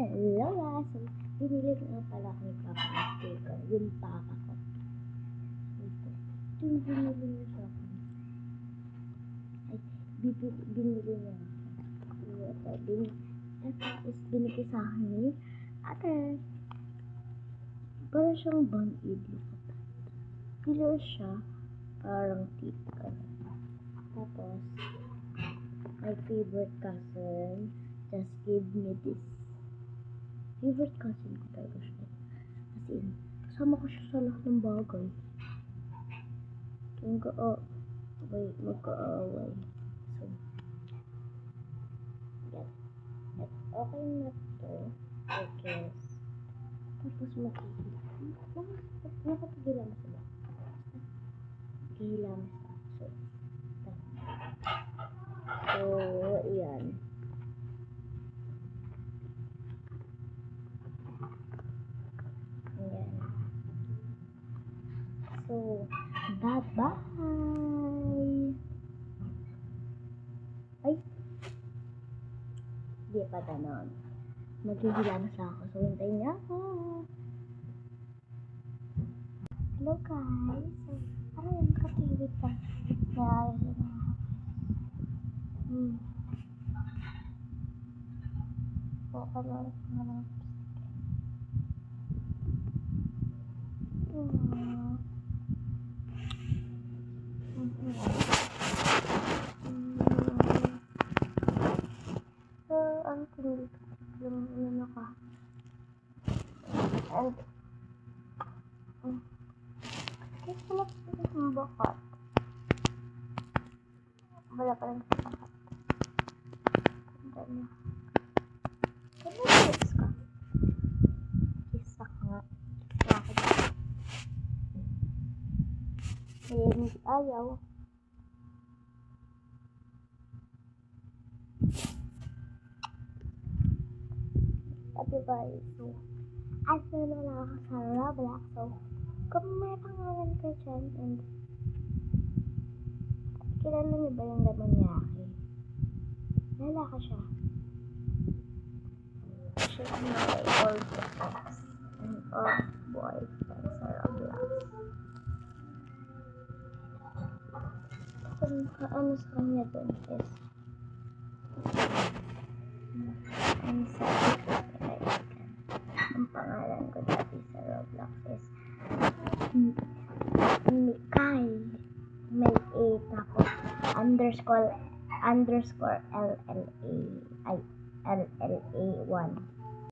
Hello guys! So, binili ko nga pala kay Papa ng sticker. Yung papa ko. Ito. Ito yung binili niya sa akin. Ay, binili niya. Ito is binili sa akin ni ate. Parang siyang band-aid. Killer siya. Parang tika. Tapos, my favorite cousin just gave me this. Favorite cousin ko talaga siya. As in, kasama ko siya sa lahat ng bagay. Magkaaway. So, yan. At okay na to. Because, tapos nakapagila mo sila. Gila mo sila. So, yan. Ayan. So, bye-bye! Ay! Di pa ganon. Maghihilamos ako. So, hintayin niya ako. Hello guys! So, parang yung katiwid pa. Naayos na ako. Pakalas na lang. Ang tingin yung ano ka. And kasi wala pa yung bakat. Wala pa rin sa bakat. Ganda niya. Ganda yung kiss ka. Kiss ka nga. Kiss ka ba? Kaya hindi ayaw. Diba? So, after na lang ako sa Roblox. So, kung may pangalan ka dyan, and kilala niyo ba yung Lemonyaki? Lalaka siya. Siya yung my old ex and old boyfriend sa Roblox. Kung ano sa kanya dun is ang sabi ko ang pangalan ko dati sa Roblox is Mikay may A tapos underscore LLA ay LLA 1